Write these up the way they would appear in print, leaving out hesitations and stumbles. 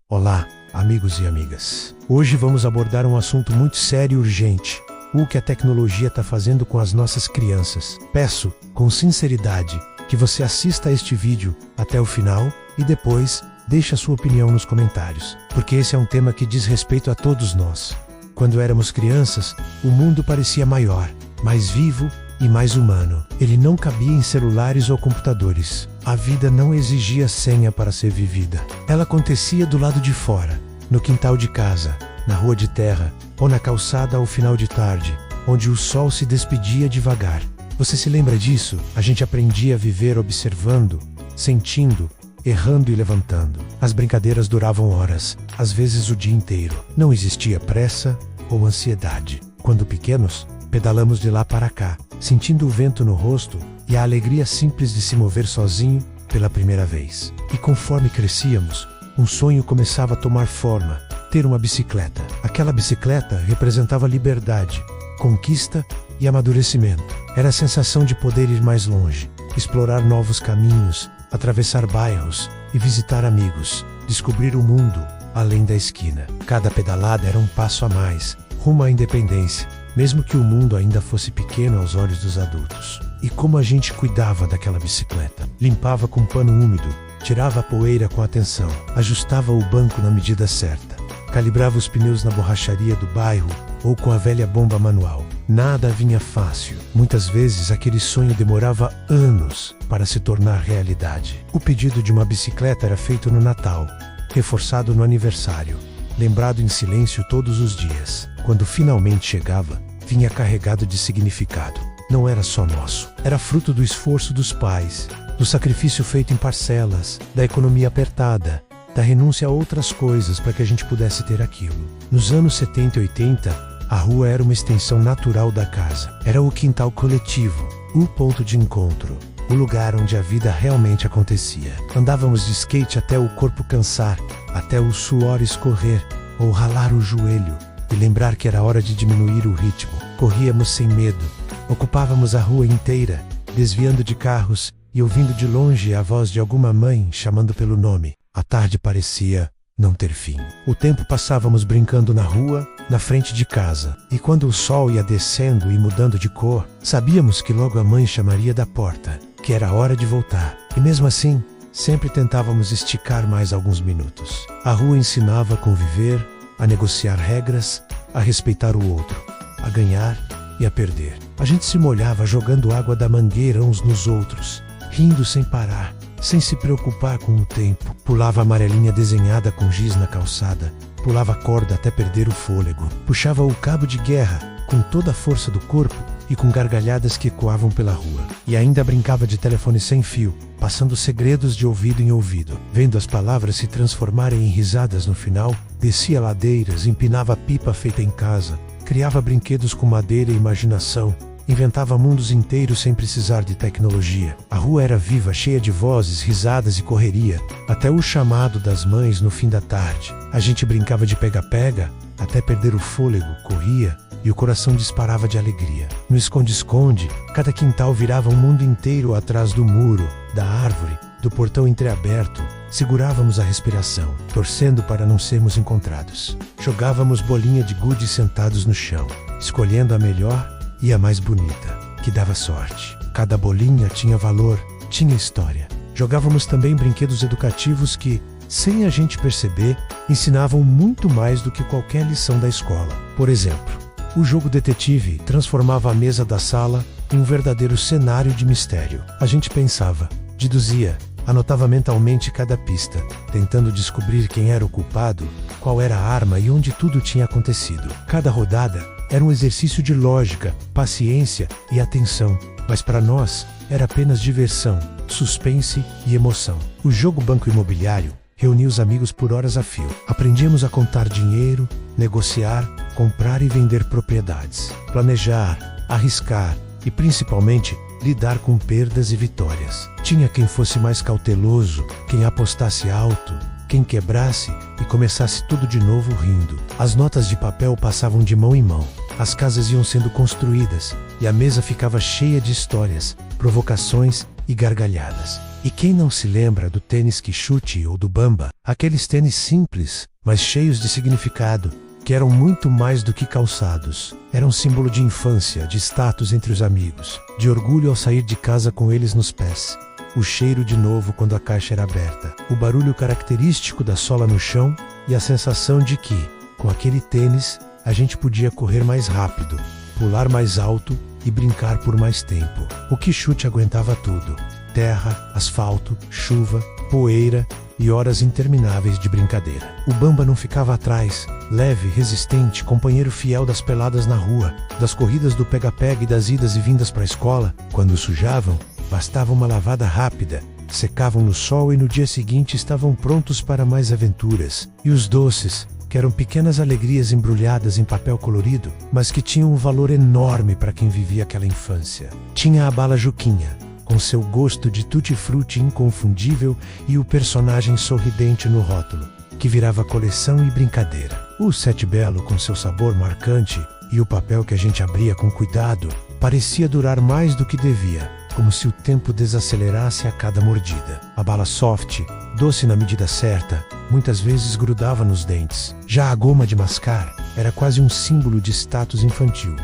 Olá, amigos e amigas. Hoje vamos abordar um assunto muito sério e urgente: o que a tecnologia está fazendo com as nossas crianças. Peço, com sinceridade, que você assista a este vídeo até o final e depois deixe a sua opinião nos comentários, porque esse é um tema que diz respeito a todos nós. Quando éramos crianças, o mundo parecia maior, mais vivo e mais humano. Ele não cabia em celulares ou computadores. A vida não exigia senha para ser vivida. Ela acontecia do lado de fora, no quintal de casa, na rua de terra ou na calçada ao final de tarde, onde o sol se despedia devagar. Você se lembra disso? A gente aprendia a viver observando, sentindo, errando e levantando. As brincadeiras duravam horas, às vezes o dia inteiro. Não existia pressa ou ansiedade. Quando pequenos, pedalamos de lá para cá, sentindo o vento no rosto e a alegria simples de se mover sozinho pela primeira vez. E conforme crescíamos, um sonho começava a tomar forma: ter uma bicicleta. Aquela bicicleta representava liberdade, conquista e amadurecimento. Era a sensação de poder ir mais longe, explorar novos caminhos, atravessar bairros e visitar amigos, descobrir o mundo além da esquina. Cada pedalada era um passo a mais, rumo à independência, mesmo que o mundo ainda fosse pequeno aos olhos dos adultos. E como a gente cuidava daquela bicicleta? Limpava com pano úmido, tirava a poeira com atenção, ajustava o banco na medida certa, calibrava os pneus na borracharia do bairro ou com a velha bomba manual. Nada vinha fácil. Muitas vezes aquele sonho demorava anos para se tornar realidade. O pedido de uma bicicleta era feito no Natal, reforçado no aniversário, lembrado em silêncio todos os dias. Quando finalmente chegava, vinha carregado de significado. Não era só nosso. Era fruto do esforço dos pais, do sacrifício feito em parcelas, da economia apertada, da renúncia a outras coisas para que a gente pudesse ter aquilo. Nos anos 70 e 80, a rua era uma extensão natural da casa. Era o quintal coletivo, o ponto de encontro, o lugar onde a vida realmente acontecia. Andávamos de skate até o corpo cansar, até o suor escorrer ou ralar o joelho e lembrar que era hora de diminuir o ritmo. Corríamos sem medo, ocupávamos a rua inteira, desviando de carros e ouvindo de longe a voz de alguma mãe chamando pelo nome. A tarde parecia não ter fim. O tempo passávamos brincando na rua, na frente de casa. E quando o sol ia descendo e mudando de cor, sabíamos que logo a mãe chamaria da porta, que era hora de voltar. E mesmo assim, sempre tentávamos esticar mais alguns minutos. A rua ensinava a conviver, a negociar regras, a respeitar o outro, a ganhar e a perder. A gente se molhava jogando água da mangueira uns nos outros, rindo sem parar, sem se preocupar com o tempo. Pulava a amarelinha desenhada com giz na calçada, pulava a corda até perder o fôlego, puxava o cabo de guerra com toda a força do corpo e com gargalhadas que ecoavam pela rua. E ainda brincava de telefone sem fio, passando segredos de ouvido em ouvido. Vendo as palavras se transformarem em risadas no final, descia ladeiras, empinava a pipa feita em casa, criava brinquedos com madeira e imaginação, inventava mundos inteiros sem precisar de tecnologia. A rua era viva, cheia de vozes, risadas e correria, até o chamado das mães no fim da tarde. A gente brincava de pega-pega, até perder o fôlego, corria e o coração disparava de alegria. No esconde-esconde, cada quintal virava um mundo inteiro atrás do muro, da árvore, do portão entreaberto. Segurávamos a respiração, torcendo para não sermos encontrados. Jogávamos bolinha de gude sentados no chão, escolhendo a melhor e a mais bonita, que dava sorte. Cada bolinha tinha valor, tinha história. Jogávamos também brinquedos educativos que, sem a gente perceber, ensinavam muito mais do que qualquer lição da escola. Por exemplo, o jogo detetive transformava a mesa da sala em um verdadeiro cenário de mistério. A gente pensava, deduzia, anotava mentalmente cada pista, tentando descobrir quem era o culpado, qual era a arma e onde tudo tinha acontecido. Cada rodada era um exercício de lógica, paciência e atenção, mas para nós era apenas diversão, suspense e emoção. O jogo Banco Imobiliário reunia os amigos por horas a fio. Aprendíamos a contar dinheiro, negociar, comprar e vender propriedades, planejar, arriscar e, principalmente, lidar com perdas e vitórias. Tinha quem fosse mais cauteloso, quem apostasse alto, quem quebrasse e começasse tudo de novo rindo. As notas de papel passavam de mão em mão, as casas iam sendo construídas e a mesa ficava cheia de histórias, provocações e gargalhadas. E quem não se lembra do tênis Quixote ou do Bamba, aqueles tênis simples, mas cheios de significado, que eram muito mais do que calçados. Eram símbolo de infância, de status entre os amigos, de orgulho ao sair de casa com eles nos pés. O cheiro de novo quando a caixa era aberta, o barulho característico da sola no chão e a sensação de que, com aquele tênis, a gente podia correr mais rápido, pular mais alto e brincar por mais tempo. O Quixote aguentava tudo: terra, asfalto, chuva, poeira e horas intermináveis de brincadeira. O Bamba não ficava atrás, leve, resistente, companheiro fiel das peladas na rua, das corridas do pega-pega e das idas e vindas para a escola. Quando sujavam, bastava uma lavada rápida, secavam no sol e no dia seguinte estavam prontos para mais aventuras. E os doces, que eram pequenas alegrias embrulhadas em papel colorido, mas que tinham um valor enorme para quem vivia aquela infância. Tinha a bala Juquinha, com seu gosto de tutti-frutti inconfundível e o personagem sorridente no rótulo, que virava coleção e brincadeira. O Sete Belo, com seu sabor marcante, e o papel que a gente abria com cuidado, parecia durar mais do que devia, como se o tempo desacelerasse a cada mordida. A bala soft, doce na medida certa, muitas vezes grudava nos dentes. Já a goma de mascar era quase um símbolo de status infantil.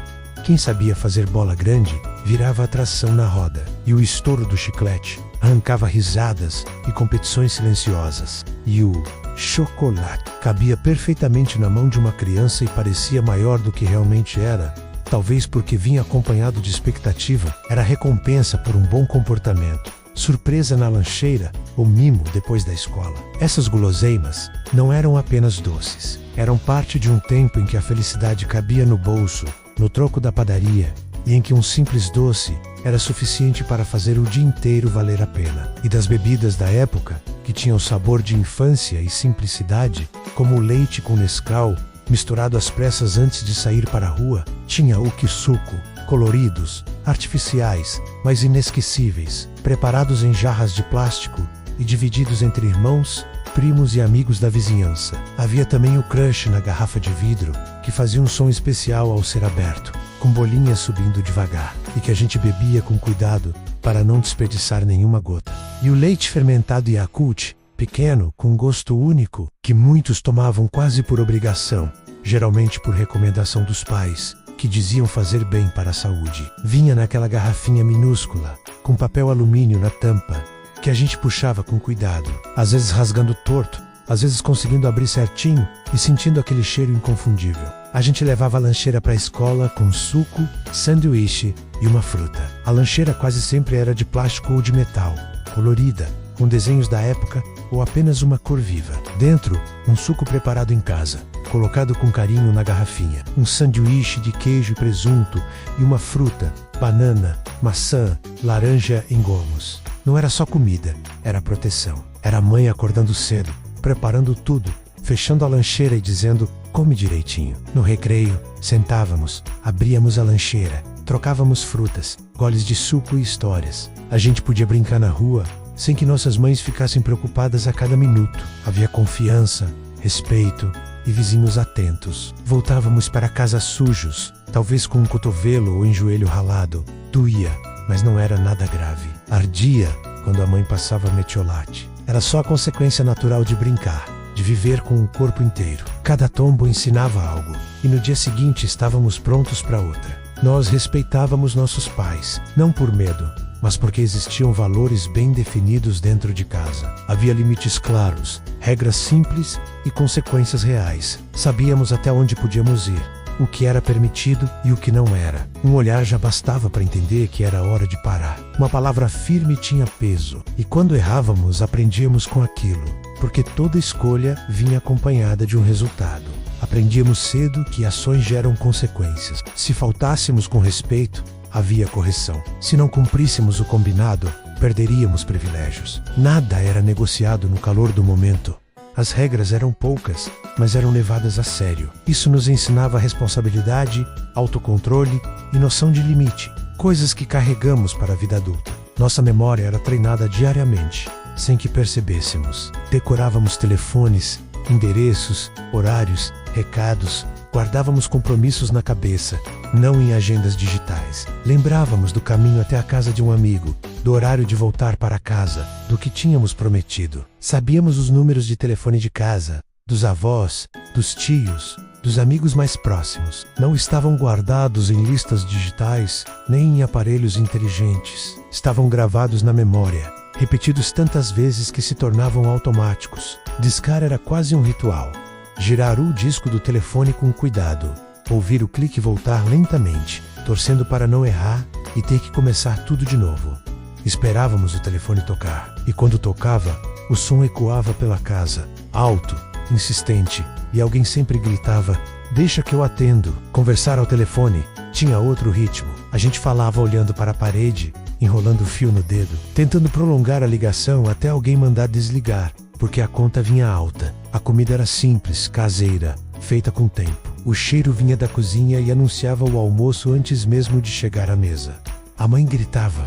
Quem sabia fazer bola grande virava atração na roda, e o estouro do chiclete arrancava risadas e competições silenciosas. E o chocolate cabia perfeitamente na mão de uma criança e parecia maior do que realmente era, talvez porque vinha acompanhado de expectativa. Era recompensa por um bom comportamento, surpresa na lancheira ou mimo depois da escola. Essas guloseimas não eram apenas doces, eram parte de um tempo em que a felicidade cabia no bolso, no troco da padaria, e em que um simples doce era suficiente para fazer o dia inteiro valer a pena. E das bebidas da época, que tinham sabor de infância e simplicidade, como o leite com Nescau, misturado às pressas antes de sair para a rua, tinha o Quisuco, coloridos, artificiais, mas inesquecíveis, preparados em jarras de plástico e divididos entre irmãos, primos e amigos da vizinhança. Havia também o Crush na garrafa de vidro, que fazia um som especial ao ser aberto, com bolinhas subindo devagar, e que a gente bebia com cuidado para não desperdiçar nenhuma gota. E o leite fermentado Yakult, pequeno, com gosto único, que muitos tomavam quase por obrigação, geralmente por recomendação dos pais, que diziam fazer bem para a saúde. Vinha naquela garrafinha minúscula, com papel alumínio na tampa, que a gente puxava com cuidado, às vezes rasgando torto, às vezes conseguindo abrir certinho e sentindo aquele cheiro inconfundível. A gente levava a lancheira para a escola com suco, sanduíche e uma fruta. A lancheira quase sempre era de plástico ou de metal, colorida, com desenhos da época ou apenas uma cor viva. Dentro, um suco preparado em casa, colocado com carinho na garrafinha, um sanduíche de queijo e presunto e uma fruta, banana, maçã, laranja em gomos. Não era só comida, era proteção. Era a mãe acordando cedo, preparando tudo, fechando a lancheira e dizendo: come direitinho. No recreio, sentávamos, abríamos a lancheira, trocávamos frutas, goles de suco e histórias. A gente podia brincar na rua, sem que nossas mães ficassem preocupadas a cada minuto. Havia confiança, respeito e vizinhos atentos. Voltávamos para casa sujos, talvez com um cotovelo ou em joelho ralado. Doía, mas não era nada grave. Ardia quando a mãe passava metiolate. Era só a consequência natural de brincar, de viver com o corpo inteiro. Cada tombo ensinava algo, e no dia seguinte estávamos prontos para outra. Nós respeitávamos nossos pais, não por medo, mas porque existiam valores bem definidos dentro de casa. Havia limites claros, regras simples e consequências reais. Sabíamos até onde podíamos ir, o que era permitido e o que não era. Um olhar já bastava para entender que era hora de parar. Uma palavra firme tinha peso, e quando errávamos, aprendíamos com aquilo, porque toda escolha vinha acompanhada de um resultado. Aprendíamos cedo que ações geram consequências. Se faltássemos com respeito, havia correção. Se não cumpríssemos o combinado, perderíamos privilégios. Nada era negociado no calor do momento. As regras eram poucas, mas eram levadas a sério. Isso nos ensinava responsabilidade, autocontrole e noção de limite, coisas que carregamos para a vida adulta. Nossa memória era treinada diariamente, sem que percebêssemos. Decorávamos telefones, endereços, horários recados, guardávamos compromissos na cabeça, não em agendas digitais. Lembrávamos do caminho até a casa de um amigo, do horário de voltar para casa, do que tínhamos prometido. Sabíamos os números de telefone de casa, dos avós, dos tios, dos amigos mais próximos. Não estavam guardados em listas digitais, nem em aparelhos inteligentes. Estavam gravados na memória, repetidos tantas vezes que se tornavam automáticos. Discar era quase um ritual. Girar o disco do telefone com cuidado, ouvir o clique voltar lentamente, torcendo para não errar e ter que começar tudo de novo. Esperávamos o telefone tocar, e quando tocava, o som ecoava pela casa, alto, insistente, e alguém sempre gritava: "Deixa que eu atendo." Conversar ao telefone tinha outro ritmo. A gente falava olhando para a parede, enrolando o fio no dedo, tentando prolongar a ligação até alguém mandar desligar, porque a conta vinha alta. A comida era simples, caseira, feita com tempo. O cheiro vinha da cozinha e anunciava o almoço antes mesmo de chegar à mesa. A mãe gritava: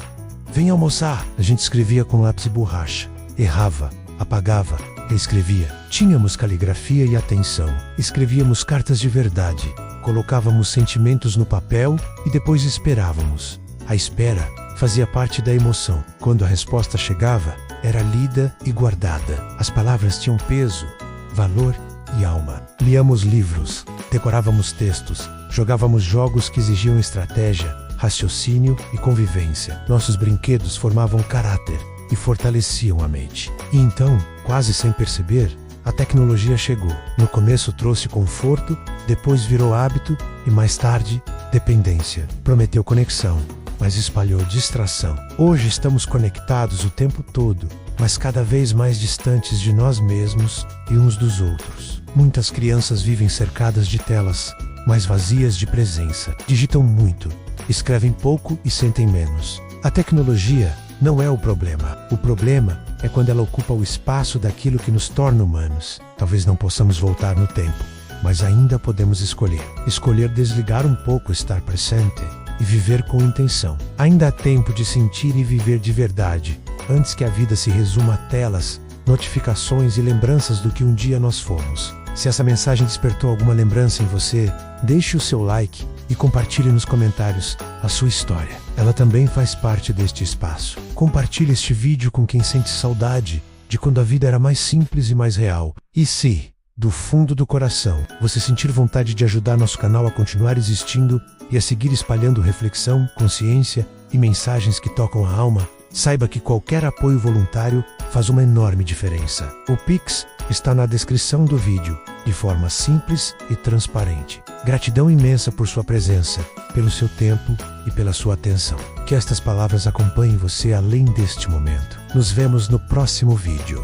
"Vem almoçar!" A gente escrevia com lápis e borracha. Errava, apagava, reescrevia. Tínhamos caligrafia e atenção. Escrevíamos cartas de verdade. Colocávamos sentimentos no papel e depois esperávamos. A espera fazia parte da emoção. Quando a resposta chegava, era lida e guardada. As palavras tinham peso, valor e alma. Líamos livros, decorávamos textos, jogávamos jogos que exigiam estratégia, raciocínio e convivência. Nossos brinquedos formavam caráter e fortaleciam a mente. E então, quase sem perceber, a tecnologia chegou. No começo trouxe conforto, depois virou hábito e mais tarde, dependência. Prometeu conexão, mas espalhou distração. Hoje estamos conectados o tempo todo, mas cada vez mais distantes de nós mesmos e uns dos outros. Muitas crianças vivem cercadas de telas, mas vazias de presença. Digitam muito, escrevem pouco e sentem menos. A tecnologia não é o problema. O problema é quando ela ocupa o espaço daquilo que nos torna humanos. Talvez não possamos voltar no tempo, mas ainda podemos escolher. Escolher desligar um pouco, estar presente e viver com intenção. Ainda há tempo de sentir e viver de verdade, antes que a vida se resuma a telas, notificações e lembranças do que um dia nós fomos. Se essa mensagem despertou alguma lembrança em você, deixe o seu like e compartilhe nos comentários a sua história. Ela também faz parte deste espaço. Compartilhe este vídeo com quem sente saudade de quando a vida era mais simples e mais real. E se, do fundo do coração, você sentir vontade de ajudar nosso canal a continuar existindo e a seguir espalhando reflexão, consciência e mensagens que tocam a alma, saiba que qualquer apoio voluntário faz uma enorme diferença. O Pix está na descrição do vídeo, de forma simples e transparente. Gratidão imensa por sua presença, pelo seu tempo e pela sua atenção. Que estas palavras acompanhem você além deste momento. Nos vemos no próximo vídeo.